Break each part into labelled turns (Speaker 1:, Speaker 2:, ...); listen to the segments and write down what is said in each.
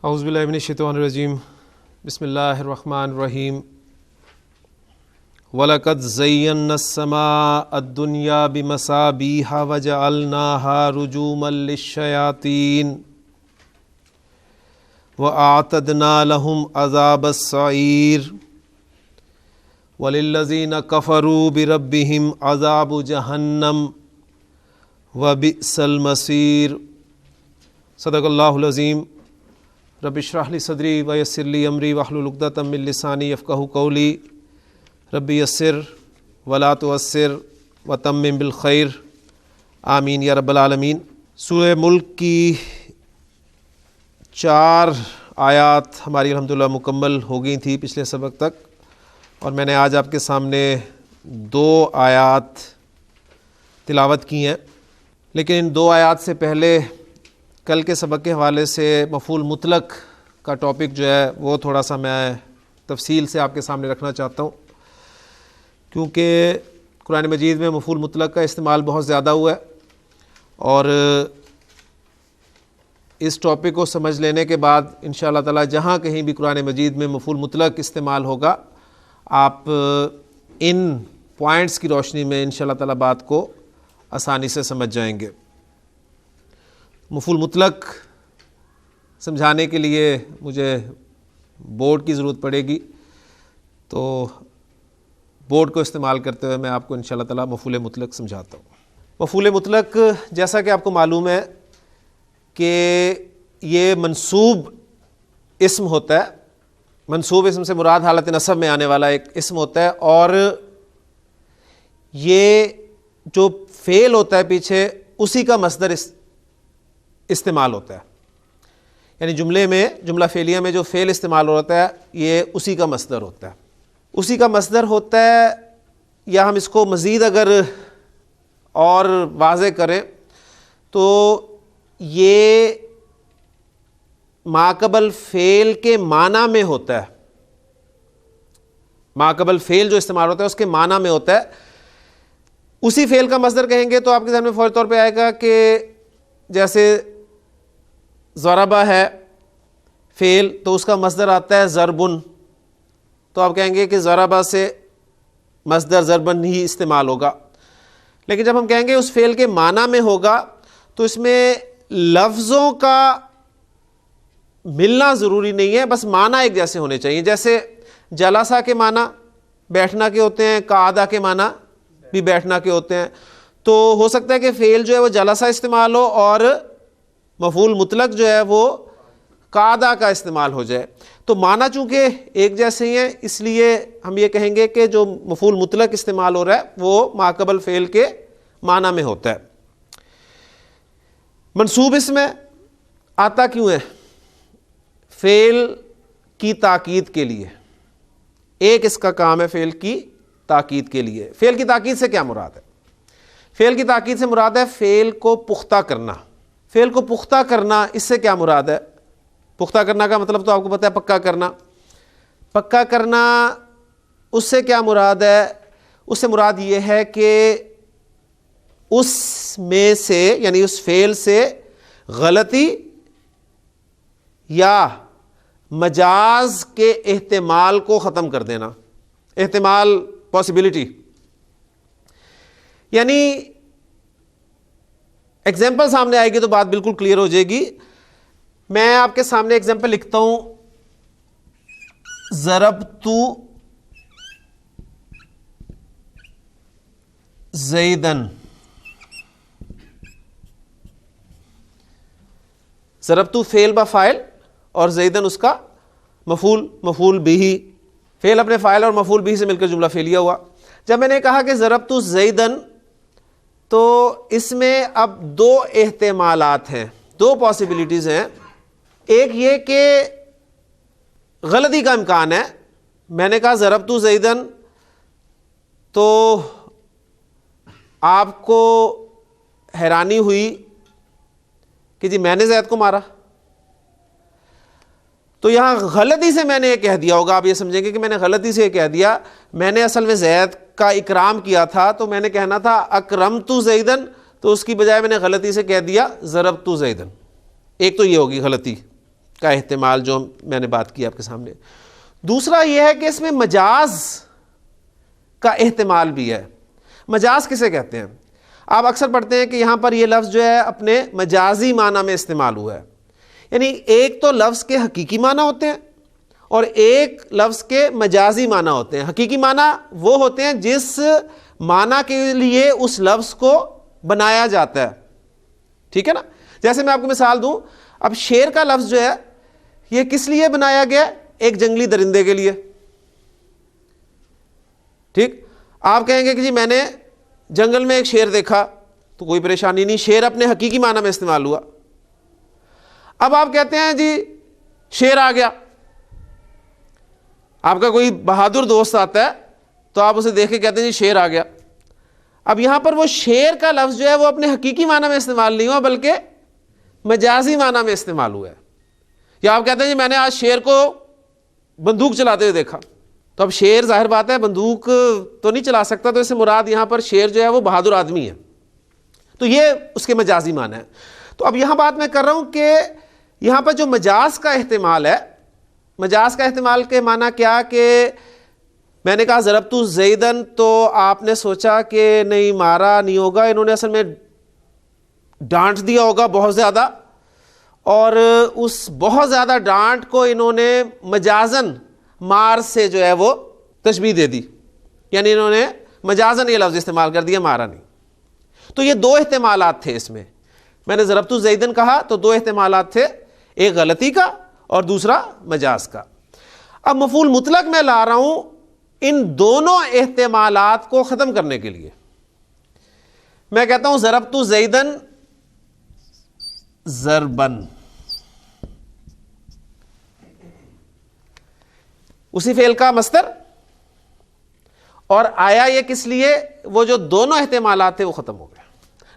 Speaker 1: اعوذ باللہ من الشیطان الرجیم بسم اللہ الرحمن الرحیم وَلَقَدْ زَيَّنَّا السَّمَاءَ الدُّنْيَا بِمَصَابِيحَ وَجَعَلْنَاهَا رُجُومًا لِلشَّيَاطِينِ وَأَعْتَدْنَا لَهُمْ عَذَابَ السَّعِيرِ وَلِلَّذِينَ كَفَرُوا بِرَبِّهِمْ عَذَابُ جَهَنَّمَ وَبِئْسَ الْمَصِيرُ۔ صدق اللہ العظیم۔ رب اشرح لی صدری ویسر لی امری واحلل عقدۃ من لسانی یفقہوا قولی۔ رب یسر ولا تعسر وتمم بالخیر، آمین یا رب العالمین۔ سورہ ملک کی 4 آیات ہماری الحمدللہ مکمل ہو گئی تھی پچھلے سبق تک، اور میں نے آج آپ کے سامنے 2 آیات تلاوت کی ہیں، لیکن ان 2 آیات سے پہلے کل کے سبق کے حوالے سے مفعول مطلق کا ٹاپک جو ہے وہ تھوڑا سا میں تفصیل سے آپ کے سامنے رکھنا چاہتا ہوں، کیونکہ قرآن مجید میں مفعول مطلق کا استعمال بہت زیادہ ہوا ہے، اور اس ٹاپک کو سمجھ لینے کے بعد انشاءاللہ تعالی جہاں کہیں بھی قرآن مجید میں مفعول مطلق استعمال ہوگا، آپ ان پوائنٹس کی روشنی میں انشاءاللہ تعالی بات کو آسانی سے سمجھ جائیں گے۔ مفعول مطلق سمجھانے کے لیے مجھے بورڈ کی ضرورت پڑے گی، تو بورڈ کو استعمال کرتے ہوئے میں آپ کو انشاءاللہ تعالی مفعول مطلق سمجھاتا ہوں۔ مفعول مطلق جیسا کہ آپ کو معلوم ہے کہ یہ منصوب اسم ہوتا ہے۔ منصوب اسم سے مراد حالت نصب میں آنے والا ایک اسم ہوتا ہے، اور یہ جو فعل ہوتا ہے پیچھے اسی کا مصدر استعمال ہوتا ہے، یعنی جملے میں، جملہ فعلیہ میں جو فعل استعمال ہوتا ہے یہ اسی کا مصدر ہوتا ہے، اسی کا مصدر ہوتا ہے۔ یا ہم اس کو مزید اگر اور واضح کریں تو یہ ما قبل فعل کے معنی میں ہوتا ہے، ما قبل فعل جو استعمال ہوتا ہے اس کے معنی میں ہوتا ہے۔ اسی فعل کا مصدر کہیں گے تو آپ کے ذہن میں فوری طور پہ آئے گا کہ جیسے ضربہ ہے فعل تو اس کا مصدر آتا ہے ضربن، تو آپ کہیں گے کہ ضربہ سے مصدر ضربن ہی استعمال ہوگا۔ لیکن جب ہم کہیں گے اس فعل کے معنی میں ہوگا تو اس میں لفظوں کا ملنا ضروری نہیں ہے، بس معنی ایک جیسے ہونے چاہیے۔ جیسے جلسہ کے معنی بیٹھنا کے ہوتے ہیں، قعدہ کے معنی بھی بیٹھنا کے ہوتے ہیں، تو ہو سکتا ہے کہ فعل جو ہے وہ جلسہ استعمال ہو اور مفعول مطلق جو ہے وہ قعدہ کا استعمال ہو جائے۔ تو معنی چونکہ ایک جیسے ہی ہیں، اس لیے ہم یہ کہیں گے کہ جو مفعول مطلق استعمال ہو رہا ہے وہ ما قبل فعل کے معنی میں ہوتا ہے۔ منصوب اس میں آتا کیوں ہے؟ فعل کی تاکید کے لیے، ایک اس کا کام ہے فعل کی تاکید کے لیے۔ فعل کی تاکید سے کیا مراد ہے؟ فعل کی تاکید سے مراد ہے فعل کو پختہ کرنا۔ فعل کو پختہ کرنا، اس سے کیا مراد ہے؟ پختہ کرنا کا مطلب تو آپ کو پتہ ہے، پکا کرنا۔ پکا کرنا اس سے کیا مراد ہے؟ اس سے مراد یہ ہے کہ اس میں سے، یعنی اس فعل سے غلطی یا مجاز کے احتمال کو ختم کر دینا۔ احتمال، پاسبلٹی، یعنی ایگزامپل سامنے آئے گی تو بات بالکل کلیئر ہو جائے گی۔ میں آپ کے سامنے ایگزامپل لکھتا ہوں، ضربت زیدن۔ ضربت فعل با فاعل اور زیدن اس کا مفعول بھی، فعل اپنے فاعل اور مفعول بھی سے مل کر جملہ فعلیہ ہوا۔ جب میں نے کہا کہ ضربت زیدن، تو اس میں اب 2 احتمالات ہیں، 2 پاسبلٹیز ہیں۔ ایک یہ کہ غلطی کا امکان ہے، میں نے کہا ضربت زیدن تو آپ کو حیرانی ہوئی کہ جی میں نے زید کو مارا، تو یہاں غلطی سے میں نے یہ کہہ دیا ہوگا، آپ یہ سمجھیں گے کہ میں نے غلطی سے یہ کہہ دیا، میں نے اصل میں زید کا اکرام کیا تھا، تو میں نے کہنا تھا اکرمت زیدن، تو اس کی بجائے میں نے غلطی سے کہہ دیا ضربت زیدن۔ ایک تو یہ ہوگی غلطی کا احتمال جو میں نے بات کی آپ کے سامنے. دوسرا یہ ہے کہ اس میں مجاز کا احتمال بھی ہے. مجاز کسے کہتے ہیں؟ آپ اکثر پڑھتے ہیں کہ یہاں پر یہ لفظ جو ہے اپنے مجازی معنی میں استعمال ہوا ہے. یعنی ایک تو لفظ کے حقیقی معنی ہوتے ہیں اور ایک لفظ کے مجازی معنی ہوتے ہیں. حقیقی معنی وہ ہوتے ہیں جس معنی کے لیے اس لفظ کو بنایا جاتا ہے. ٹھیک ہے نا؟ جیسے میں آپ کو مثال دوں, اب شیر کا لفظ جو ہے یہ کس لیے بنایا گیا؟ ایک جنگلی درندے کے لیے. ٹھیک, آپ کہیں گے کہ جی میں نے جنگل میں ایک شیر دیکھا, تو کوئی پریشانی نہیں, شیر اپنے حقیقی معنی میں استعمال ہوا. اب آپ کہتے ہیں جی شیر آ گیا, آپ کا کوئی بہادر دوست آتا ہے تو آپ اسے دیکھ کے کہتے ہیں جی شیر آ گیا. اب یہاں پر وہ شیر کا لفظ جو ہے وہ اپنے حقیقی معنی میں استعمال نہیں ہوا بلکہ مجازی معنی میں استعمال ہوا ہے. یا آپ کہتے ہیں جی میں نے آج شیر کو بندوق چلاتے ہوئے دیکھا, تو اب شیر ظاہر بات ہے بندوق تو نہیں چلا سکتا, تو اس سے مراد یہاں پر شیر جو ہے وہ بہادر آدمی ہے, تو یہ اس کے مجازی معنی ہے. تو اب یہاں بات میں کر رہا ہوں کہ یہاں پر جو مجاز کا احتمال ہے, مجاز کا احتمال کے معنی کیا کہ میں نے کہا ضربت زیدن, تو آپ نے سوچا کہ نہیں مارا نہیں ہوگا, انہوں نے اصل میں ڈانٹ دیا ہوگا بہت زیادہ, اور اس بہت زیادہ ڈانٹ کو انہوں نے مجازن مار سے جو ہے وہ تشبیہ دے دی, یعنی انہوں نے مجازن یہ لفظ استعمال کر دیا, مارا نہیں. تو یہ دو احتمالات تھے اس میں نے ضربت زیدن کہا تو دو احتمالات تھے, ایک غلطی کا اور دوسرا مجاز کا. اب مفعول مطلق میں لا رہا ہوں ان دونوں احتمالات کو ختم کرنے کے لیے. میں کہتا ہوں ضربت زیدن ضربن, اسی فعل کا مصدر, اور آیا یہ کس لیے, وہ جو دونوں احتمالات تھے وہ ختم ہو گئے.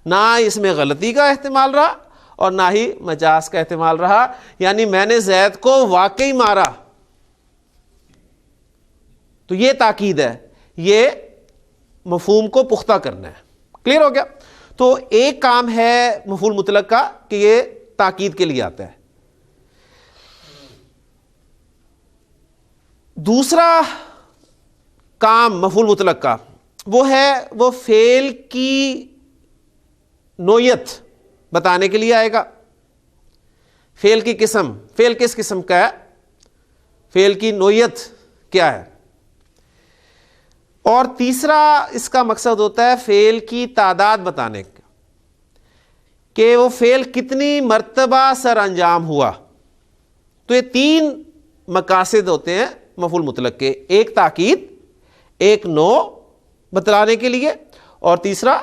Speaker 1: نہ اس میں غلطی کا احتمال رہا اور نہ ہی مجاز کا احتمال رہا, یعنی میں نے زید کو واقعی مارا. تو یہ تاکید ہے, یہ مفہوم کو پختہ کرنا ہے. کلیئر ہو گیا؟ تو ایک کام ہے مفعول مطلق کا کہ یہ تاکید کے لیے آتا ہے. دوسرا کام مفعول مطلق کا وہ ہے وہ فعل کی نوعیت بتانے کے لیے آئے گا. فعل کی قسم, فعل کس قسم کا ہے, فعل کی نوعیت کیا ہے. اور تیسرا اس کا مقصد ہوتا ہے فعل کی تعداد بتانے کا, کہ وہ فعل کتنی مرتبہ سر انجام ہوا. تو یہ تین مقاصد ہوتے ہیں مفعول مطلق کے, ایک تاکید, ایک نوع بتلانے کے لیے, اور تیسرا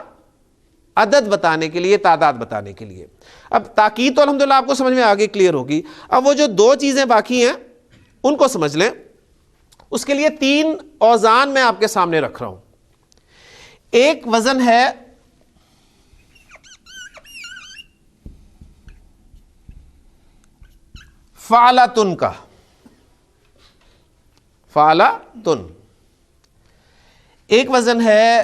Speaker 1: عدد بتانے کے لیے, تعداد بتانے کے لیے. اب تاکید تو الحمدللہ آپ کو سمجھ میں آگے کلیئر ہوگی. اب وہ جو دو چیزیں باقی ہیں ان کو سمجھ لیں. اس کے لیے تین اوزان میں آپ کے سامنے رکھ رہا ہوں. ایک وزن ہے فعلتن کا, فعلتن. ایک وزن ہے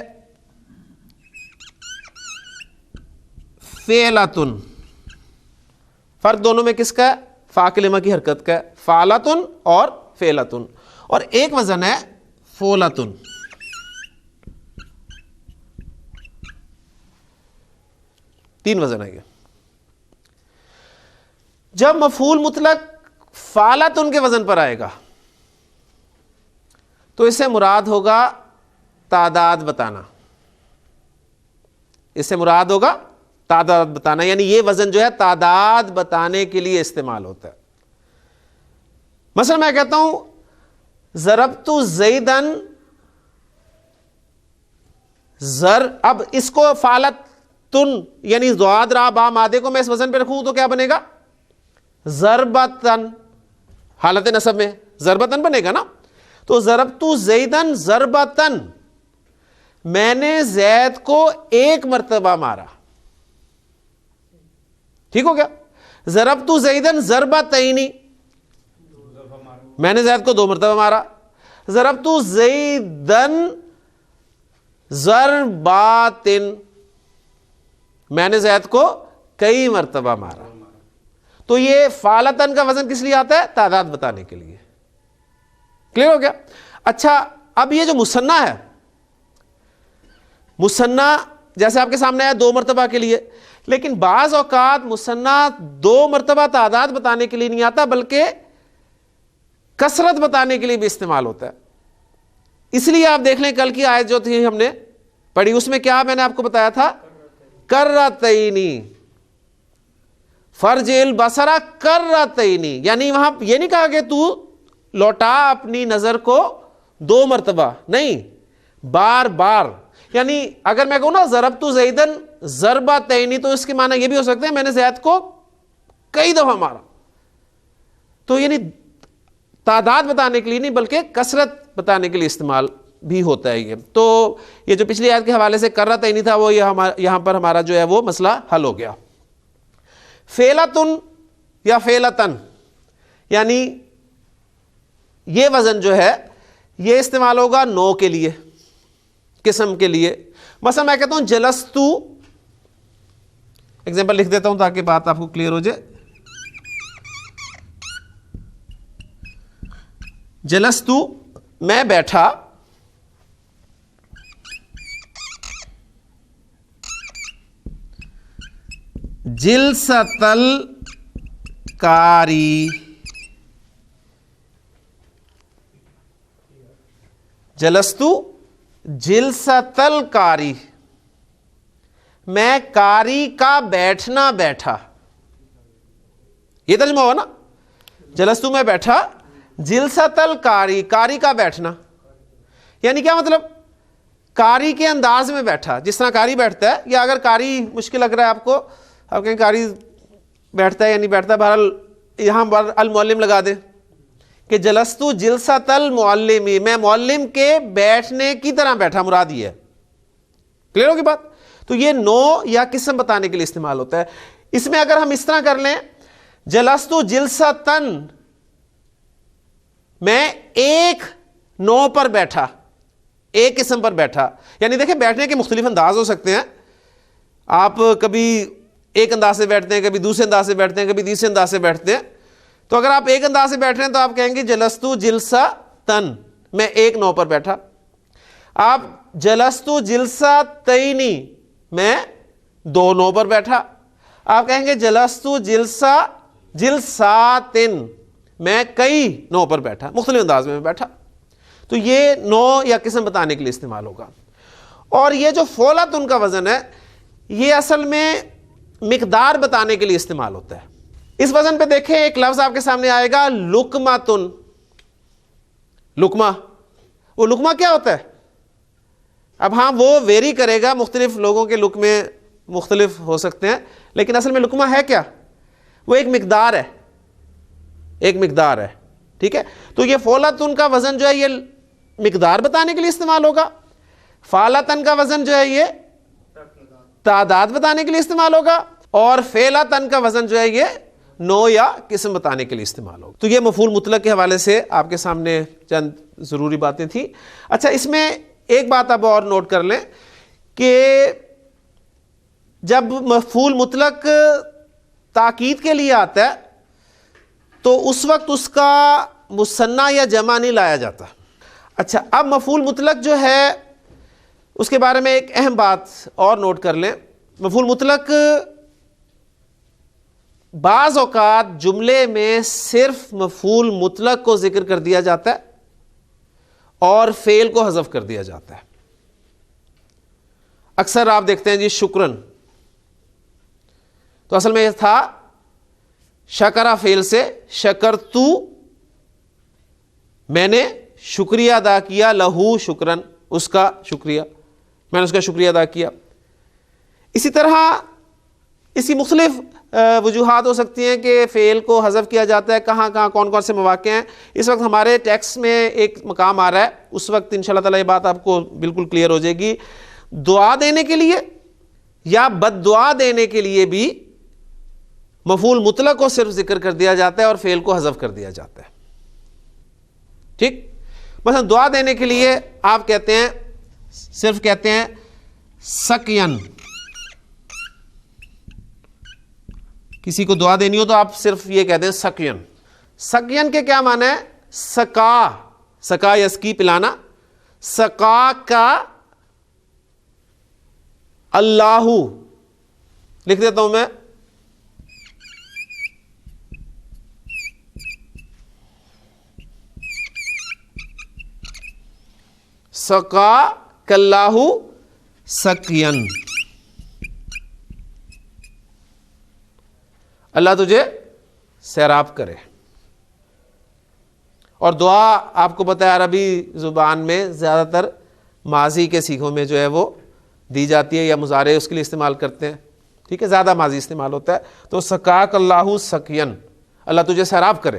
Speaker 1: فعلتن. فرق دونوں میں کس کا ہے؟ فا کلمہ کی حرکت کا ہے, فعلتن اور فعلتن. اور ایک وزن ہے فولتن. تین وزن ہے یہ. جب مفعول مطلق فعلتن کے وزن پر آئے گا تو اس سے مراد ہوگا تعداد بتانا. اس سے مراد ہوگا تعداد بتانا, یعنی یہ وزن جو ہے تعداد بتانے کے لیے استعمال ہوتا ہے. مثلا میں کہتا ہوں ضربت زیدن اب اس کو فعلتن یعنی ضاد را با مادے کو میں اس وزن پہ رکھوں تو کیا بنے گا؟ ضربتن. حالت نصب میں ضربتن بنے گا نا. تو ضربت زیدن ضربتن, میں نے زید کو ایک مرتبہ مارا. ٹھیک ہو گیا؟ ضربت زیدن ضربتین, میں نے زید کو دو مرتبہ مارا. ضربت زیدن ضرباتن, میں نے زید کو کئی مرتبہ مارا. تو یہ فعلتن کا وزن کس لیے آتا ہے؟ تعداد بتانے کے لیے. کلیئر ہو گیا؟ اچھا اب یہ جو مثنیٰ ہے، مثنیٰ جیسے آپ کے سامنے آیا 2 مرتبہ کے لیے، لیکن بعض اوقات مثنیٰ 2 مرتبہ تعداد بتانے کے لیے نہیں آتا بلکہ کثرت بتانے کے لیے بھی استعمال ہوتا ہے. اس لیے آپ دیکھ لیں کل کی آیت جو تھی ہم نے پڑھی، اس میں کیا میں نے آپ کو بتایا تھا؟ کرتینی، فرجع البصر کرتینی، یعنی وہاں یہ نہیں کہا کہ تو لوٹا اپنی نظر کو 2 مرتبہ، نہیں، بار بار. یعنی اگر میں کہوں نا ضربت زیدن ضربتین، تو اس کے معنی یہ بھی ہو سکتے ہیں میں نے زید کو کئی دفعہ مارا. تو یعنی تعداد بتانے کے لیے نہیں بلکہ کثرت بتانے کے لیے استعمال بھی ہوتا ہے یہ. تو یہ جو پچھلی آیت کے حوالے سے کرتین تھا وہ یہاں پر ہمارا جو ہے وہ مسئلہ حل ہو گیا. فعلتن یا فعلتن، یعنی یہ وزن جو ہے یہ استعمال ہوگا نو کے لیے، قسم کے لیے. مثلا میں کہتا ہوں جلستو، ایگزامپل لکھ دیتا ہوں تاکہ بات آپ کو کلیئر ہو جائے. جلستو میں بیٹھا، جلست القاری، جلستو جلست القاری، میں قاری کا بیٹھنا بیٹھا. یہ ترجمہ ہوا نا، جلستو میں بیٹھا، جلست القاری، قاری کا بیٹھنا. یعنی کیا مطلب؟ قاری کے انداز میں بیٹھا، جس طرح قاری بیٹھتا ہے. یا اگر قاری مشکل لگ رہا ہے آپ کو، آپ کہیں قاری بیٹھتا ہے یا نہیں بیٹھتا، بہرحال یہاں المعلم لگا دیں کہ جلستو جلست المعلمی، میں معلم کے بیٹھنے کی طرح بیٹھا، مراد یہ ہے. کلیئر ہوگی بات؟ تو یہ نو یا قسم بتانے کے لیے استعمال ہوتا ہے. اس میں اگر ہم اس طرح کر لیں جلستو جلستن، میں ایک نو پر بیٹھا، ایک قسم پر بیٹھا. یعنی دیکھیں بیٹھنے کے مختلف انداز ہو سکتے ہیں. آپ کبھی ایک انداز سے بیٹھتے ہیں، کبھی دوسرے انداز سے بیٹھتے ہیں، کبھی تیسرے انداز سے بیٹھتے ہیں. تو اگر آپ ایک انداز سے بیٹھ رہے ہیں تو آپ کہیں گے جلستو جلستن، میں ایک نو پر بیٹھا. آپ جلستو جلستینی، میں 2 نو پر بیٹھا. آپ کہیں گے جلستو جلساتن، میں کئی نو پر بیٹھا، مختلف انداز میں بیٹھا. تو یہ نو یا قسم بتانے کے لیے استعمال ہوگا. اور یہ جو فولت ان کا وزن ہے یہ اصل میں مقدار بتانے کے لیے استعمال ہوتا ہے. اس وزن پہ دیکھیں ایک لفظ آپ کے سامنے آئے گا لقمتن. لقمہ، وہ لقمہ کیا ہوتا ہے؟ اب ہاں وہ ویری کرے گا، مختلف لوگوں کے لقمے مختلف ہو سکتے ہیں، لیکن اصل میں لقمہ ہے کیا؟ وہ ایک مقدار ہے، ایک مقدار ہے. ٹھیک ہے، تو یہ فولتن کا وزن جو ہے یہ مقدار بتانے کے لیے استعمال ہوگا. فعلتن کا وزن جو ہے یہ تعداد بتانے کے لیے استعمال ہوگا. اور فعلتن کا وزن جو ہے یہ نو یا قسم بتانے کے لیے استعمال ہوگا. تو یہ مفعول مطلق کے حوالے سے آپ کے سامنے چند ضروری باتیں تھیں. اچھا اس میں ایک بات آپ اور نوٹ کر لیں کہ جب مفعول مطلق تاکید کے لیے آتا ہے تو اس وقت اس کا مثنیٰ یا جمع نہیں لایا جاتا. اچھا اب مفعول مطلق جو ہے اس کے بارے میں ایک اہم بات اور نوٹ کر لیں. مفعول مطلق بعض اوقات جملے میں صرف مفعول مطلق کو ذکر کر دیا جاتا ہے اور فعل کو حذف کر دیا جاتا ہے. اکثر آپ دیکھتے ہیں جی شکرن، تو اصل میں یہ تھا شکرا فعل سے شکرتو، میں نے شکریہ ادا کیا، لہو شکرن، اس کا شکریہ، میں نے اس کا شکریہ ادا کیا. اسی طرح اس کی مختلف وجوہات ہو سکتی ہیں کہ فعل کو حذف کیا جاتا ہے. کہاں کہاں کون کون سے مواقع ہیں اس وقت ہمارے ٹیکسٹ میں ایک مقام آ رہا ہے، اس وقت انشاءاللہ تعالی یہ بات آپ کو بالکل کلیئر ہو جائے گی. دعا دینے کے لیے یا بد دعا دینے کے لیے بھی مفعول مطلق کو صرف ذکر کر دیا جاتا ہے اور فعل کو حذف کر دیا جاتا ہے. ٹھیک، مثلا دعا دینے کے لیے آپ کہتے ہیں، صرف کہتے ہیں سقین، کسی کو دعا دینی ہو تو آپ صرف یہ کہہ دیں سقین. سقین کے کیا معنی ہے؟ سقا یسقی پلانا. سقا کا اللہ لکھ دیتا ہوں میں. سقا کاللہ سقین. اللہ تجھے سیراب کرے. اور دعا آپ کو پتہ ہے عربی زبان میں زیادہ تر ماضی کے سیغوں میں جو ہے وہ دی جاتی ہے، یا مضارع اس کے لیے استعمال کرتے ہیں. ٹھیک ہے، زیادہ ماضی استعمال ہوتا ہے. تو سقاک اللہ سقین، اللہ تجھے سیراب کرے.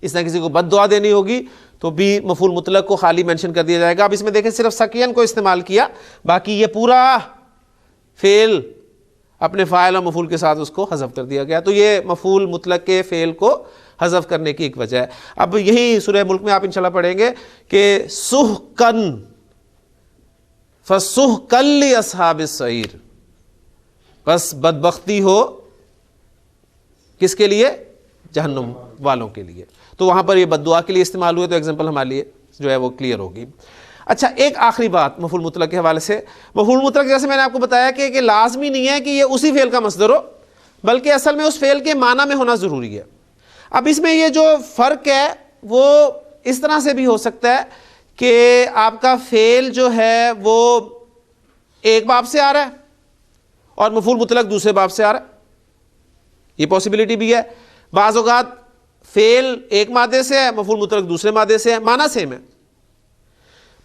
Speaker 1: اس طرح کسی کو بد دعا دینی ہوگی تو بھی مفعول مطلق کو خالی مینشن کر دیا جائے گا. اب اس میں دیکھیں صرف سقین کو استعمال کیا، باقی یہ پورا فعل اپنے فاعل اور مفعول کے ساتھ اس کو حذف کر دیا گیا. تو یہ مفعول مطلق کے فعل کو حذف کرنے کی ایک وجہ ہے. اب یہی سورہ ملک میں آپ انشاءاللہ پڑھیں گے کہ سحقن فسحقن لاصحاب السعیر، بس بدبختی ہو کس کے لیے؟ جہنم والوں کے لیے. تو وہاں پر یہ بد دعا کے لیے استعمال ہوئے، تو ایگزامپل ہمارے لیے جو ہے وہ کلیئر ہوگی. اچھا، ایک آخری بات مفعول مطلق کے حوالے سے. مفعول مطلق جیسے میں نے آپ کو بتایا کہ لازمی نہیں ہے کہ یہ اسی فعل کا مصدر ہو، بلکہ اصل میں اس فعل کے معنی میں ہونا ضروری ہے. اب اس میں یہ جو فرق ہے وہ اس طرح سے بھی ہو سکتا ہے کہ آپ کا فعل جو ہے وہ ایک باب سے آ رہا ہے اور مفعول مطلق دوسرے باب سے آ رہا ہے. یہ پاسبلٹی بھی ہے. بعض اوقات فعل ایک مادے سے ہے، مفعول مطلق دوسرے مادے سے ہے، معنی سیم ہے.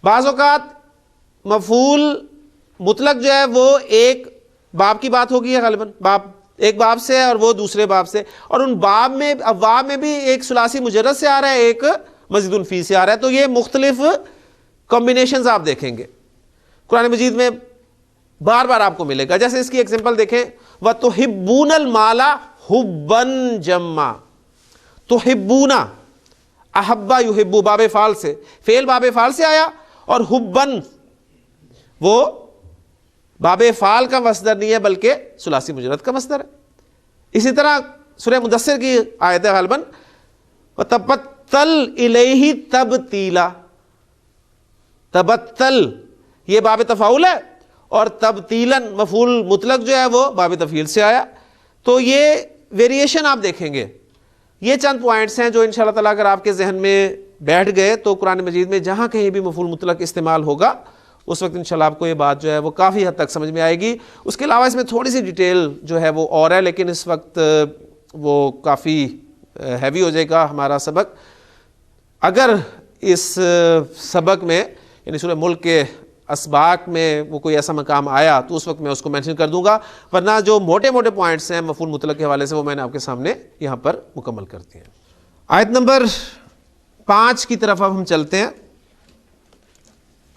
Speaker 1: بعض اوقات مفعول مطلق جو ہے وہ ایک باب کی بات ہوگی، غالباً باب ایک باب سے ہے اور وہ دوسرے باب سے، اور ان ابواب میں بھی ایک ثلاثی مجرد سے آ رہا ہے، ایک مزید فی سے آ رہا ہے. تو یہ مختلف کمبینیشنز آپ دیکھیں گے قرآن مجید میں بار بار آپ کو ملے گا. جیسے اس کی ایگزامپل دیکھیں، وَتُحِبُّونَ الْمَالَ حُبًّا جَمًّا. تحبونا، احبا یحبو باب فعل سے، فعل باب فعل سے آیا، اور حبن وہ باب فعل کا مصدر نہیں ہے بلکہ ثلاثی مجرد کا مصدر ہے. اسی طرح سورہ مدثر کی آیت ہے غالباً وَتَبَتَّلْ إِلَيْهِ تَبْتِيلًا. تبتل یہ باب تفاعل ہے، اور تبتیلاً مفعول مطلق جو ہے وہ باب تفعیل سے آیا. تو یہ ویریشن آپ دیکھیں گے. یہ چند پوائنٹس ہیں جو انشاءاللہ تعالیٰ اگر آپ کے ذہن میں بیٹھ گئے تو قرآن مجید میں جہاں کہیں بھی مفعول مطلق استعمال ہوگا اس وقت انشاءاللہ آپ کو یہ بات جو ہے وہ کافی حد تک سمجھ میں آئے گی. اس کے علاوہ اس میں تھوڑی سی ڈیٹیل جو ہے وہ اور ہے، لیکن اس وقت وہ کافی ہیوی ہو جائے گا ہمارا سبق. اگر اس سبق میں یعنی سورہ ملک کے اسباق میں وہ کوئی ایسا مقام آیا تو اس وقت میں اس کو مینشن کر دوں گا، ورنہ جو موٹے موٹے پوائنٹس ہیں مفعول مطلق کے حوالے سے وہ میں نے آپ کے سامنے یہاں پر مکمل کر دیے ہیں. آیت نمبر 5 کی طرف اب ہم چلتے ہیں.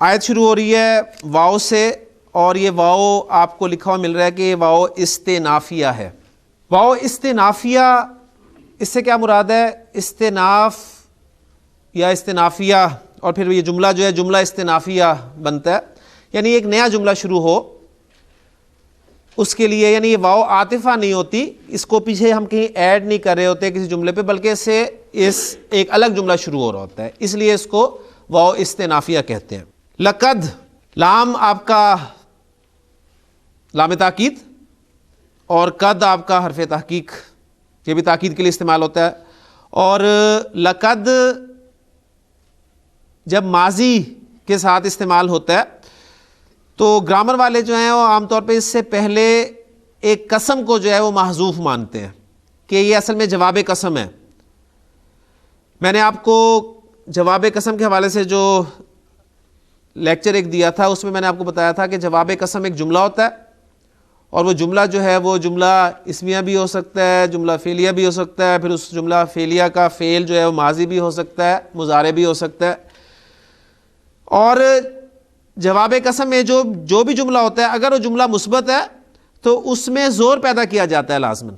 Speaker 1: آیت شروع ہو رہی ہے واو سے، اور یہ واو آپ کو لکھا ہوا مل رہا ہے کہ یہ واو استنافیہ ہے. واو استنافیہ، اس سے کیا مراد ہے؟ استناف یا استنافیہ، اور پھر یہ جملہ جو ہے جملہ استنافیہ بنتا ہے، یعنی ایک نیا جملہ شروع ہو اس کے لیے. یعنی یہ واو عاطفہ نہیں ہوتی، اس کو پیچھے ہم کہیں ایڈ نہیں کر رہے ہوتے کسی جملے پہ، بلکہ اس سے ایک الگ جملہ شروع ہو رہا ہوتا ہے، اس لیے اس کو واو استنافیہ کہتے ہیں. لقد، لام آپ کا لام تاکید، اور قد آپ کا حرف تحقیق، یہ بھی تاکید کے لیے استعمال ہوتا ہے. اور لقد جب ماضی کے ساتھ استعمال ہوتا ہے تو گرامر والے جو ہیں وہ عام طور پہ اس سے پہلے ایک قسم کو جو ہے وہ محذوف مانتے ہیں کہ یہ اصل میں جواب قسم ہے. میں نے آپ کو جواب قسم کے حوالے سے جو لیکچر ایک دیا تھا اس میں میں نے آپ کو بتایا تھا کہ جواب قسم ایک جملہ ہوتا ہے، اور وہ جملہ جو ہے وہ جملہ اسمیہ بھی ہو سکتا ہے، جملہ فعلیہ بھی ہو سکتا ہے، پھر اس جملہ فعلیہ کا فعل جو ہے وہ ماضی بھی ہو سکتا ہے، مضارع بھی ہو سکتا ہے. اور جواب قسم میں جو بھی جملہ ہوتا ہے اگر وہ جملہ مثبت ہے تو اس میں زور پیدا کیا جاتا ہے لازماً.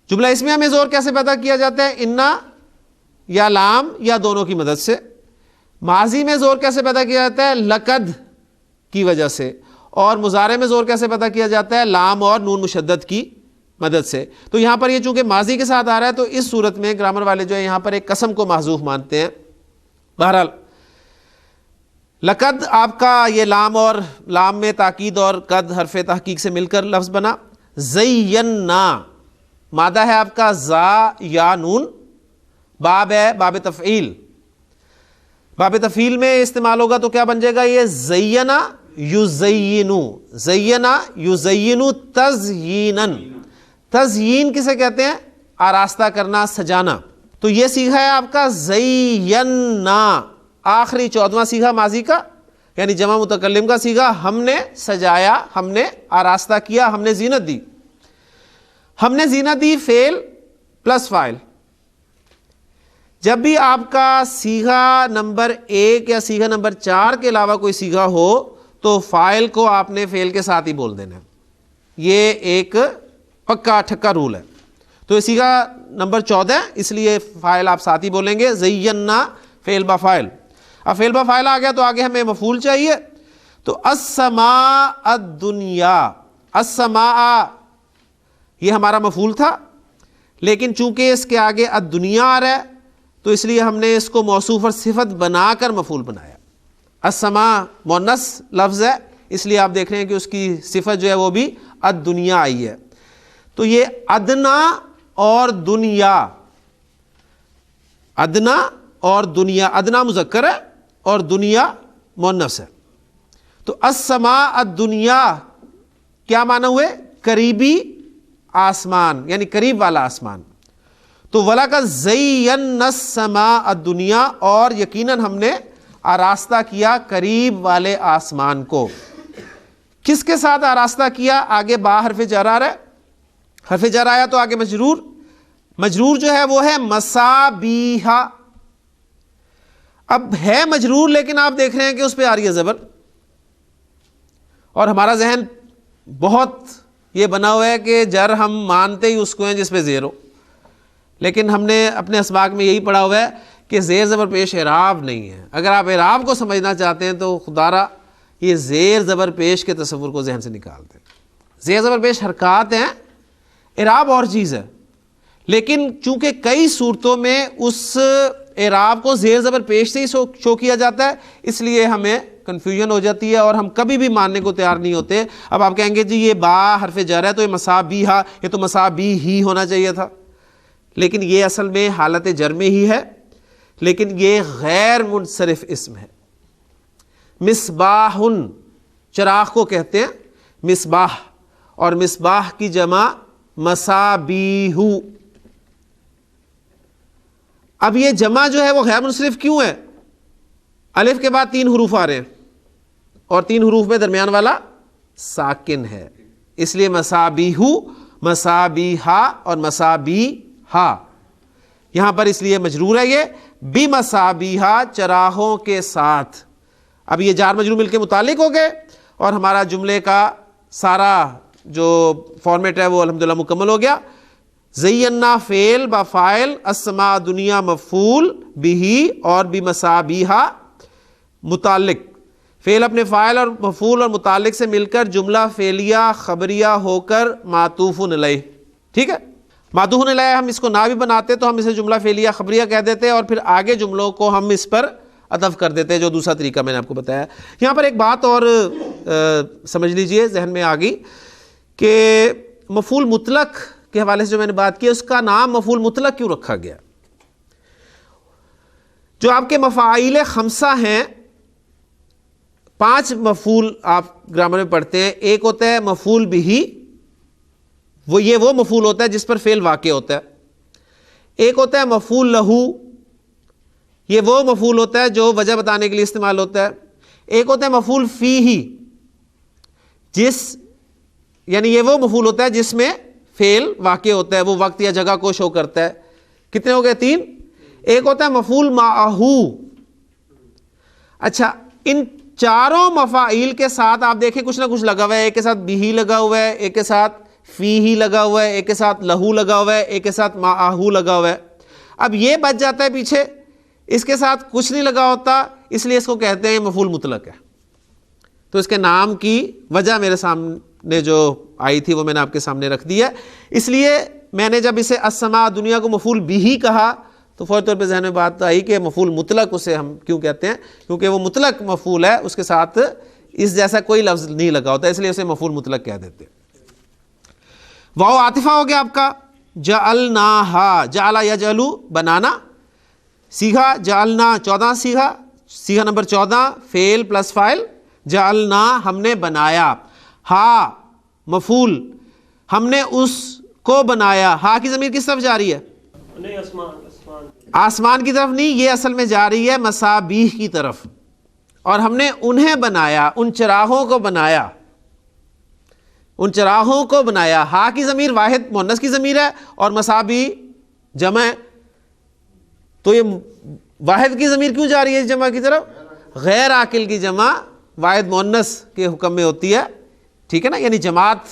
Speaker 1: جملہ اسمیہ میں زور کیسے پیدا کیا جاتا ہے؟ انا یا لام یا دونوں کی مدد سے. ماضی میں زور کیسے پیدا کیا جاتا ہے؟ لقد کی وجہ سے. اور مضارع میں زور کیسے پیدا کیا جاتا ہے؟ لام اور نون مشدد کی مدد سے. تو یہاں پر یہ چونکہ ماضی کے ساتھ آ رہا ہے تو اس صورت میں گرامر والے جو ہے یہاں پر ایک قسم کو محذوف مانتے ہیں. بہرحال لقد آپ کا یہ لام اور لام میں تاکید اور قد حرف تحقیق سے مل کر لفظ بنا. زینا مادہ ہے آپ کا زا یا نون, باب ہے باب تفعیل. باب تفعیل میں استعمال ہوگا تو کیا بن جائے گا یہ زینا یزینو. زینا یزینو تزیینن. تزیین کسے کہتے ہیں؟ آراستہ کرنا, سجانا. تو یہ صیغہ ہے آپ کا زینا, آخری 14واں صیغہ ماضی کا, یعنی جمع متکلم کا صیغہ. ہم نے سجایا, ہم نے آراستہ کیا, ہم نے زینت دی. ہم نے زینت دی فعل پلس فاعل. جب بھی آپ کا صیغہ نمبر 1 یا صیغہ نمبر 4 کے علاوہ کوئی صیغہ ہو تو فاعل کو آپ نے فعل کے ساتھ ہی بول دینا ہے. یہ ایک پکا ٹھکا رول ہے. تو یہ صیغہ نمبر 14 اس لیے فاعل آپ ساتھ ہی بولیں گے. زینا فعل با فاعل. اب فعل با فاعل آ گیا تو آگے ہمیں مفعول چاہیے. تو السماء الدنیا, السماء یہ ہمارا مفعول تھا, لیکن چونکہ اس کے آگے الدنیا آ رہا ہے تو اس لیے ہم نے اس کو موصوف اور صفت بنا کر مفعول بنایا. السماء مؤنث لفظ ہے, اس لیے آپ دیکھ رہے ہیں کہ اس کی صفت جو ہے وہ بھی الدنیا آئی ہے. تو یہ ادنا اور دنیا, ادنا اور دنیا, ادنا مذکر ہے اور دنیا مؤنث ہے. تو السماء الدنیا کیا معنی ہوئے؟ قریبی آسمان, یعنی قریب والا آسمان. تو وَلَقَدْ زَيَّنَّا السَّمَاءَ الدُّنْيَا, اور یقیناً ہم نے آراستہ کیا قریب والے آسمان کو. کس کے ساتھ آراستہ کیا؟ آگے با حرف جر آ رہا ہے, حرف جر آیا تو آگے مجرور. مجرور جو ہے وہ ہے مصابیح. اب ہے مجرور لیکن آپ دیکھ رہے ہیں کہ اس پہ آ رہی ہے زبر, اور ہمارا ذہن بہت یہ بنا ہوا ہے کہ جر ہم مانتے ہی اس کو ہیں جس پہ زیر ہو. لیکن ہم نے اپنے اسباق میں یہی پڑھا ہوا ہے کہ زیر زبر پیش اعراب نہیں ہے. اگر آپ اعراب کو سمجھنا چاہتے ہیں تو خدا را یہ زیر زبر پیش کے تصور کو ذہن سے نکال دیں. زیر زبر پیش حرکات ہیں, اعراب اور چیز ہے. لیکن چونکہ کئی صورتوں میں اس اعراب کو زیر زبر پیش سے ہی شو کیا جاتا ہے, اس لیے ہمیں کنفیوژن ہو جاتی ہے اور ہم کبھی بھی ماننے کو تیار نہیں ہوتے. اب آپ کہیں گے جی یہ با حرف جر ہے تو یہ مصابیحا, یہ تو مصابی ہی ہونا چاہیے تھا, لیکن یہ اصل میں حالت جر میں ہی ہے, لیکن یہ غیر منصرف اسم ہے. مصباح, چراغ کو کہتے ہیں مصباح, اور مصباح کی جمع مصابیح. اب یہ جمع جو ہے وہ غیر منصرف کیوں ہے؟ الف کے بعد 3 حروف آ رہے ہیں اور 3 حروف میں درمیان والا ساکن ہے, اس لیے مصابیح, مصابیحا اور مصابیحا. یہاں پر اس لیے مجرور ہے یہ بمصابیحا, چراغوں کے ساتھ. اب یہ جار مجرور مل کے متعلق ہو گئے اور ہمارا جملے کا سارا جو فارمیٹ ہے وہ الحمدللہ مکمل ہو گیا. زینا فعل با فاعل, السماء دنیا مفعول بہ اور بمصابیحا متعلق. فعل اپنے فاعل اور مفعول اور متعلق سے مل کر جملہ فعلیہ خبریہ ہو کر معطوف علیہ. ٹھیک ہے, معطوف علیہ ہم اس کو نہ بھی بناتے تو ہم اسے جملہ فعلیہ خبریہ کہہ دیتے اور پھر آگے جملوں کو ہم اس پر عطف کر دیتے, جو دوسرا طریقہ میں نے آپ کو بتایا. یہاں پر ایک بات اور سمجھ لیجئے, ذہن میں آ گئی کہ مفعول مطلق کے حوالے سے جو میں نے بات کی اس کا نام مفعول مطلق کیوں رکھا گیا. جو آپ کے مفاعیل خمسہ ہیں, 5 مفعول آپ گرامر میں پڑھتے ہیں. ایک ہوتا ہے مفعول بہ, وہ مفعول ہوتا ہے جس پر فعل واقع ہوتا ہے. ایک ہوتا ہے مفعول لہو, یہ وہ مفعول ہوتا ہے جو وجہ بتانے کے لیے استعمال ہوتا ہے. ایک ہوتا ہے مفعول فیہ, یعنی یہ وہ مفعول ہوتا ہے جس میں فعل واقع ہوتا ہے, وہ وقت یا جگہ کو شو کرتا ہے. کتنے ہو گئے؟ 3. ایک ہوتا ہے مفعول معہو. اچھا, ان چاروں مفاعیل کے ساتھ آپ دیکھیں کچھ نہ کچھ لگا ہوا ہے. ایک کے ساتھ بھی لگا ہوا ہے, ایک کے ساتھ فی ہی لگا ہوا ہے, ایک کے ساتھ لہو لگا ہوا ہے, ایک کے ساتھ معہو لگا ہوا ہے. اب یہ بچ جاتا ہے پیچھے, اس کے ساتھ کچھ نہیں لگا ہوتا, اس لیے اس کو کہتے ہیں مفعول مطلق ہے. تو اس کے نام کی وجہ میرے سامنے نے جو آئی تھی وہ میں نے آپ کے سامنے رکھ دی ہے. اس لیے میں نے جب اسے السماء دنیا کو مفعول بھی کہا تو فوری طور پہ ذہن میں بات آئی کہ مفعول مطلق اسے ہم کیوں کہتے ہیں, کیونکہ وہ مطلق مفعول ہے, اس کے ساتھ اس جیسا کوئی لفظ نہیں لگا ہوتا, اس لیے اسے مفعول مطلق کہہ دیتے ہیں. واو عاطفہ ہو گیا آپ کا. جعلناہا, جعل یجعلو بنانا, سیغہ جعلنا 14 سیغہ نمبر 14 فعل پلس فاعل, جعلنا ہم نے بنایا, ہا مفعول ہم نے اس کو بنایا. ہا کی ضمیر کس طرف جا رہی ہے؟
Speaker 2: نہیں,
Speaker 1: آسمان کی طرف نہیں, یہ اصل میں جا رہی ہے مصابیح کی طرف. اور ہم نے انہیں بنایا, ان چراغوں کو بنایا, ان چراغوں کو بنایا. ہا کی ضمیر واحد مؤنث کی ضمیر ہے اور مصابیح جمع ہے, تو یہ واحد کی ضمیر کیوں جا رہی ہے اس جمع کی طرف؟ غیر عاقل کی جمع واحد مؤنث کے حکم میں ہوتی ہے, ٹھیک ہے نا, یعنی جماعت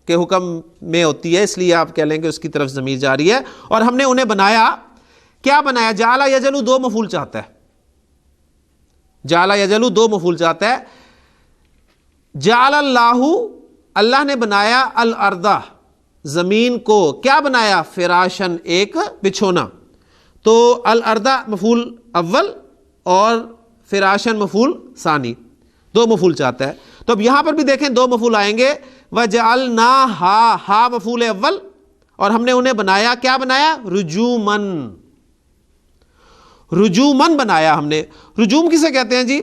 Speaker 1: کے حکم میں ہوتی ہے, اس لیے آپ کہہ لیں کہ اس کی طرف ضمیر جا رہی ہے. اور ہم نے انہیں بنایا, کیا بنایا؟ جعل یجعلو 2 مفعول چاہتا ہے, جعل یجعلو 2 مفعول چاہتا ہے. جعل اللہ, اللہ نے بنایا, الارض زمین کو, کیا بنایا؟ فراشن ایک بچھونا. تو الارض مفعول اول اور فراشن مفعول ثانی, 2 مفعول چاہتا ہے. تو اب یہاں پر بھی دیکھیں 2 مفعول آئیں گے. وجعلناہا, ہا مفعول اول, اور ہم نے انہیں بنایا, کیا بنایا؟ رجومن, رجومن بنایا ہم نے. رجوم کسے کہتے ہیں جی؟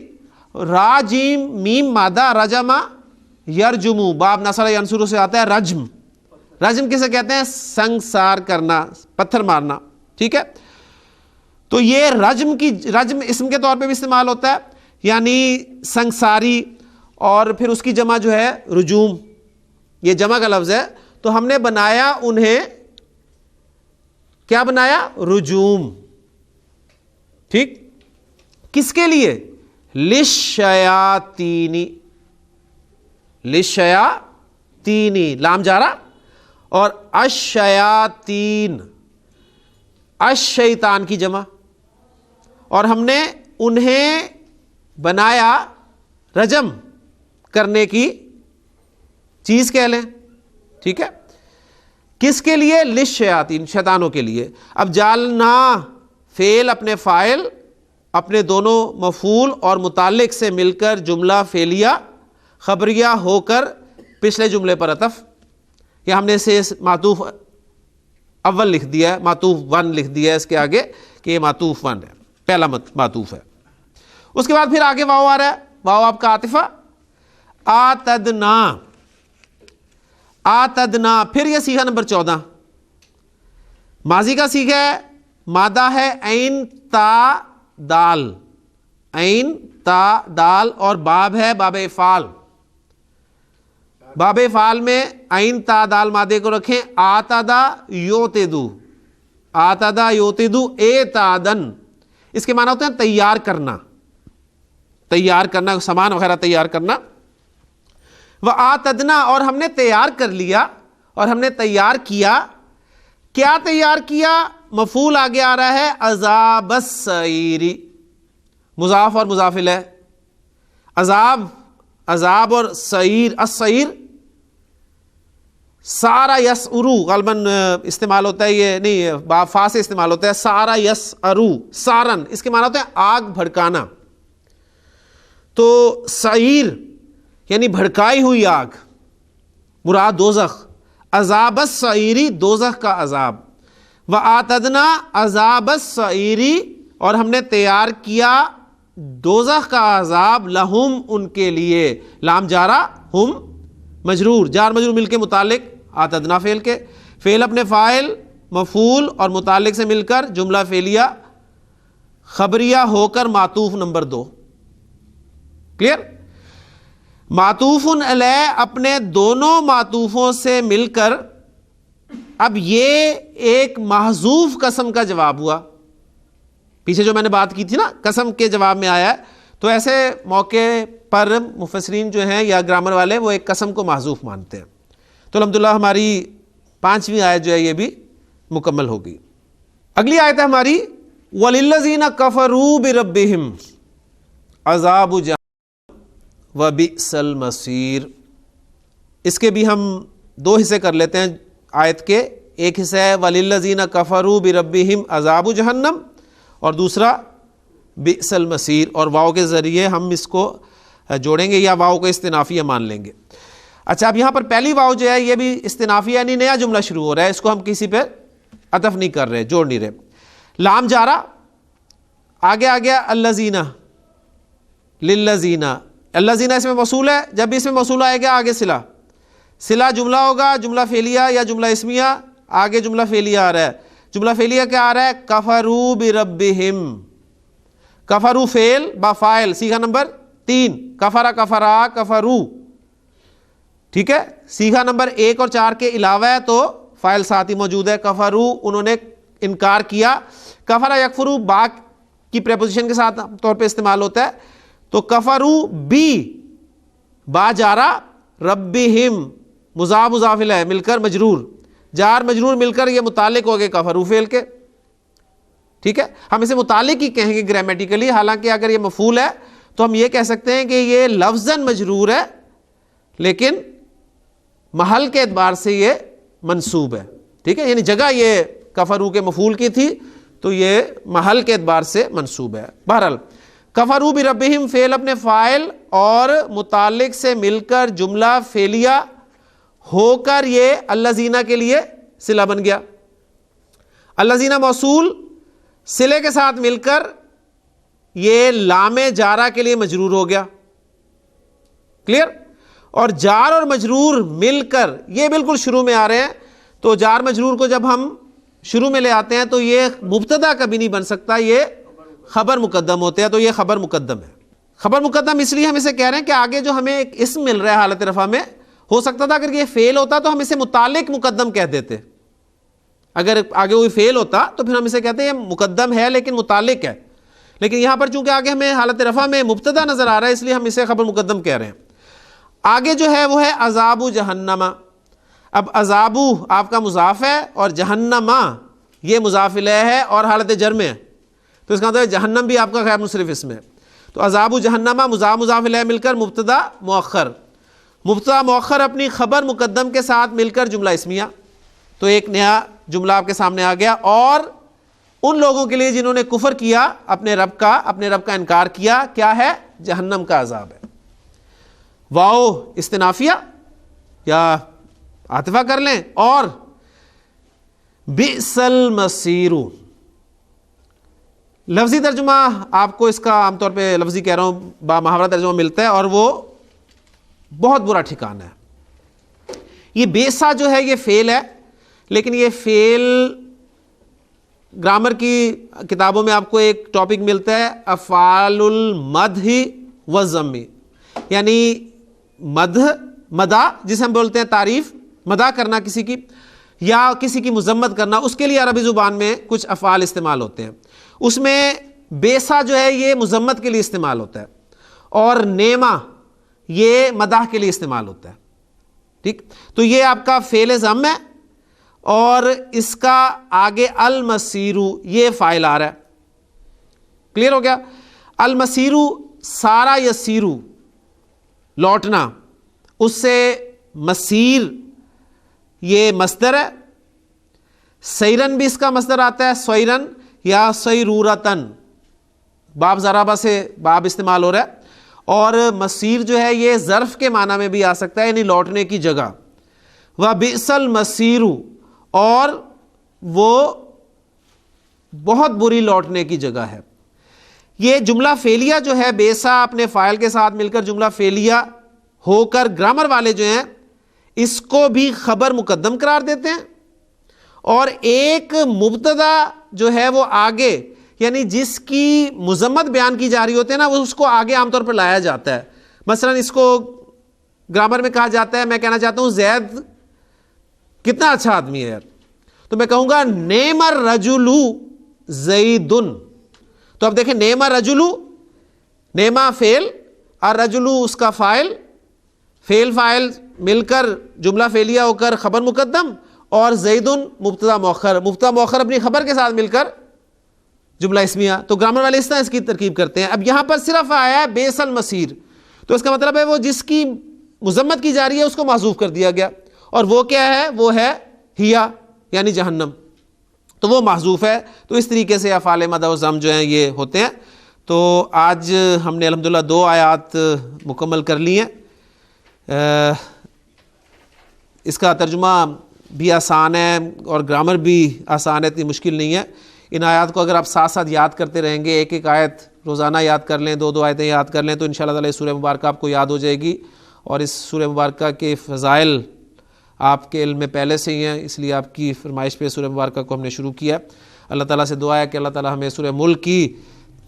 Speaker 1: را جیم میم مادہ, رجما یرجمو, باب نصر ینصر سے آتا ہے رجم. رجم کسے کہتے ہیں؟ سنگسار کرنا, پتھر مارنا, ٹھیک ہے. تو یہ رجم اسم کے طور پہ بھی استعمال ہوتا ہے, یعنی سنگساری, اور پھر اس کی جمع جو ہے رجوم, یہ جمع کا لفظ ہے. تو ہم نے بنایا انہیں, کیا بنایا؟ رجوم, ٹھیک. کس کے لیے؟ للشیاطین, للشیاطین لام جارا, اور الشیاطین الشیطان کی جمع. اور ہم نے انہیں بنایا رجم کرنے کی چیز کہہ لیں, ٹھیک ہے. کس کے لیے؟ للشیاطین, شیطانوں کے لیے. اب جعلنا فعل اپنے فاعل اپنے دونوں مفعول اور متعلق سے مل کر جملہ فعلیہ خبریہ ہو کر پچھلے جملے پر عطف, یا ہم نے اسے معطوف اول لکھ دیا ہے, معطوف 1 لکھ دیا ہے اس کے آگے کہ یہ معطوف 1 ہے, پہلا معطوف ہے. اس کے بعد پھر آگے واو آ رہا ہے, واو آپ کا عاطفہ. آتدنا, آتدنا, پھر یہ صیغہ نمبر 14 ماضی کا صیغہ ہے, مادہ ہے عین تا دال, عین تا دال, اور باب ہے باب افعال. باب افعال میں عین تا دال مادے کو رکھیں. آتدا یوتدو, آتدا یوتدو اعتادن, اس کے معنی ہوتے ہیں تیار کرنا, تیار کرنا, سامان وغیرہ تیار کرنا. وآتدنا, اور ہم نے تیار کر لیا, اور ہم نے تیار کیا. کیا تیار کیا؟ مفعول آگے آ رہا ہے عذاب السعیر, مضاف اور مضاف الیہ. عذاب, عذاب اور سعیر, السعیر سارا یسعرو غالباً استعمال ہوتا ہے, یہ نہیں با فا سے استعمال ہوتا ہے, سارا یسعرو سارن, اس کے معنی ہوتا ہے آگ بھڑکانا. تو سعیر یعنی بھڑکائی ہوئی آگ, مراد دوزخ. عذاب السعیری دوزخ کا عذاب. وآتدنا عذاب السعیری, اور ہم نے تیار کیا دوزخ کا عذاب, لہم ان کے لیے. لام جارا, ہم مجرور, جار مجرور مل کے متعلق آتدنا فعل کے, فعل اپنے فاعل مفعول اور متعلق سے مل کر جملہ فعلیہ خبریہ ہو کر معطوف نمبر 2. کلیئر؟ معطوف علیہ اپنے دونوں معطوفوں سے مل کر اب یہ ایک محذوف قسم کا جواب ہوا. پیچھے جو میں نے بات کی تھی نا, قسم کے جواب میں آیا ہے, تو ایسے موقع پر مفسرین جو ہیں یا گرامر والے وہ ایک قسم کو محذوف مانتے ہیں. تو الحمدللہ ہماری 5ویں آیت جو ہے یہ بھی مکمل ہو گئی. اگلی آیت ہے ہماری وَلِلَّذِينَ كَفَرُوا بِرَبِّهِمْ عَذَابُ جَهَنَّمَ وَبِئْسَ الْمَصِيرُ. اس کے بھی ہم دو حصے کر لیتے ہیں آیت کے. ایک حصہ ہے وَلِلَّذِينَ كَفَرُوا بِرَبِّهِمْ عَذَابُ جہنم, اور دوسرا بئس المصیر, اور واو کے ذریعے ہم اس کو جوڑیں گے یا واو کو استنافیہ مان لیں گے. اچھا, اب یہاں پر پہلی واو جو ہے یہ بھی استنافیہ یعنی نیا جملہ شروع ہو رہا ہے, اس کو ہم کسی پہ عطف نہیں کر رہے, جوڑ نہیں رہے. لام جارا, آگے آ گیا الذین, للذین, الذین اس میں موصول ہے, جب بھی اس میں موصول آئے گا آگے صلہ, صلہ جملہ ہوگا, جملہ فعلیہ یا جملہ اسمیہ, آگے جملہ فعلیہ آ رہا ہے. جملہ فعلیہ کیا آ رہا ہے؟ کفروا بربہم, کفروا فعل با فاعل, صیغہ نمبر 3, کفرا کفرا کفرو, ٹھیک ہے. صیغہ نمبر 1 اور 4 کے علاوہ ہے تو فاعل ساتھ ہی موجود ہے. کفرو انہوں نے انکار کیا, کفرا یکفرو با کی پریپوزیشن کے ساتھ طور پہ استعمال ہوتا ہے, تو کفرو بی با جارا, ربہم مضاف مضاف الیہ مل کر مجرور, جار مجرور مل کر یہ متعلق ہو گئے کفرو فعل کے, ٹھیک ہے. ہم اسے متعلق ہی کہیں گے گرامیٹیکلی, حالانکہ اگر یہ مفعول ہے تو ہم یہ کہہ سکتے ہیں کہ یہ لفظاً مجرور ہے لیکن محل کے اعتبار سے یہ منصوب ہے, ٹھیک ہے. یعنی جگہ یہ کفرو کے مفعول کی تھی تو یہ محل کے اعتبار سے منصوب ہے. بہرحال کفروا بربہم فعل اپنے فاعل اور متعلق سے مل کر جملہ فعلیہ ہو کر یہ الذین کے لیے صلہ بن گیا. الذین موصول صلے کے ساتھ مل کر یہ لام جارہ کے لیے مجرور ہو گیا, کلیئر. اور جار اور مجرور مل کر یہ بالکل شروع میں آ رہے ہیں, تو جار مجرور کو جب ہم شروع میں لے آتے ہیں تو یہ مبتدا کبھی نہیں بن سکتا, یہ خبر مقدم ہوتے ہیں, تو یہ خبر مقدم ہے. خبر مقدم اس لیے ہم اسے کہہ رہے ہیں کہ آگے جو ہمیں ایک اسم مل رہا ہے حالت رفع میں, ہو سکتا تھا اگر یہ فعل ہوتا تو ہم اسے متعلق مقدم کہہ دیتے, اگر آگے کوئی فعل ہوتا تو پھر ہم اسے کہتے ہیں یہ مقدم ہے لیکن متعلق ہے, لیکن یہاں پر چونکہ آگے ہمیں حالت رفع میں مبتدا نظر آ رہا ہے اس لیے ہم اسے خبر مقدم کہہ رہے ہیں. آگے جو ہے وہ ہے عذاب جہنم. اب عذاب آپ کا مضاف ہے اور جہنم یہ مضاف الیہ ہے اور حالت جر میں ہے, تو اس کا مطلب جہنم بھی آپ کا غیر منصرف اسم ہے. تو عذاب جہنم مضاف مضاف الیہ مل کر مبتدا مؤخر, مبتدا مؤخر اپنی خبر مقدم کے ساتھ مل کر جملہ اسمیہ, تو ایک نیا جملہ آپ کے سامنے آ گیا. اور ان لوگوں کے لیے جنہوں نے کفر کیا اپنے رب کا انکار کیا, کیا ہے؟ جہنم کا عذاب ہے. واو استنافیہ یا عاطفہ کر لیں, اور بئس المصیر لفظی ترجمہ آپ کو اس کا عام طور پہ لفظی کہہ رہا ہوں با محاورہ ترجمہ ملتا ہے, اور وہ بہت برا ٹھکانہ ہے. یہ بیسا جو ہے یہ فعل ہے, لیکن یہ فعل گرامر کی کتابوں میں آپ کو ایک ٹاپک ملتا ہے افعال المدح والذم, یعنی مدح جسے ہم بولتے ہیں تعریف, مدح کرنا کسی کی یا کسی کی مذمت کرنا, اس کے لیے عربی زبان میں کچھ افعال استعمال ہوتے ہیں. اس میں بیسا جو ہے یہ مذمت کے لیے استعمال ہوتا ہے, اور نیما یہ مدح کے لیے استعمال ہوتا ہے, ٹھیک. تو یہ آپ کا فعل ذم ہے, اور اس کا آگے المسیرو یہ فاعل آ رہا ہے, کلیئر ہو گیا. المسیرو سارا یسیرو لوٹنا, اس سے مسیر یہ مصدر ہے. سیرن بھی اس کا مصدر آتا ہے, سیرن یا سیرورتن, باب ضربہ سے باب استعمال ہو رہا ہے. اور مسیر جو ہے یہ ظرف کے معنی میں بھی آ سکتا ہے, یعنی لوٹنے کی جگہ. وَبِئْسَ الْمَصِيرُ, اور وہ بہت بری لوٹنے کی جگہ ہے. یہ جملہ فعلیہ جو ہے بیسا اپنے فاعل کے ساتھ مل کر جملہ فعلیہ ہو کر گرامر والے جو ہیں اس کو بھی خبر مقدم قرار دیتے ہیں, اور ایک مبتدا جو ہے وہ آگے, یعنی جس کی مذمت بیان کی جا رہی ہوتی ہے نا, وہ اس کو آگے عام طور پر لایا جاتا ہے. مثلا اس کو گرامر میں کہا جاتا ہے, میں کہنا چاہتا ہوں زید کتنا اچھا آدمی ہے یار, تو میں کہوں گا نعم الرجل زیدن. تو اب دیکھیں نعم الرجل, نعم فعل اور رجل اس کا فاعل, فعل فاعل مل کر جملہ فعلیہ ہو کر خبر مقدم, اور زیدن مبتدا مؤخر, مبتدا مؤخر اپنی خبر کے ساتھ مل کر جملہ اسمیہ. تو گرامر والے اس طرح اس کی ترکیب کرتے ہیں. اب یہاں پر صرف آیا ہے بیس المصیر, تو اس کا مطلب ہے وہ جس کی مذمت کی جا رہی ہے اس کو محذوف کر دیا گیا، اور وہ کیا ہے؟ وہ ہے ہیا یعنی جہنم، تو وہ محذوف ہے۔ تو اس طریقے سے افعال مدح و ذم جو ہیں یہ ہوتے ہیں۔ تو آج ہم نے الحمدللہ 2 آیات مکمل کر لی ہیں۔ اس کا ترجمہ بھی آسان ہے اور گرامر بھی آسان ہے، اتنی مشکل نہیں ہے۔ ان آیات کو اگر آپ ساتھ ساتھ یاد کرتے رہیں گے، ایک ایک آیت روزانہ یاد کر لیں، 2 آیتیں یاد کر لیں، تو انشاءاللہ تعالی سورہ مبارکہ آپ کو یاد ہو جائے گی، اور اس سورہ مبارکہ کے فضائل آپ کے علم میں پہلے سے ہی ہیں، اس لیے آپ کی فرمائش پہ سورہ مبارکہ کو ہم نے شروع کیا۔ اللہ تعالیٰ سے دعا ہے کہ اللہ تعالیٰ ہمیں سورہ ملک کی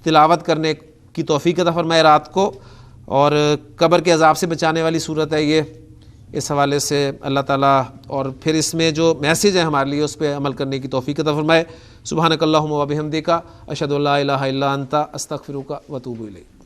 Speaker 1: تلاوت کرنے کی توفیق عطا فرمائے رات کو، اور قبر کے عذاب سے بچانے والی صورت ہے یہ، اس حوالے سے اللہ تعالیٰ، اور پھر اس میں جو میسیج ہے ہمارے لیے اس پہ عمل کرنے کی توفیق عطا فرمائے۔ سبحانک اللہم و بحمدک، اشہد ان لا الہ الا انت، استغفرک و اتوب الیک۔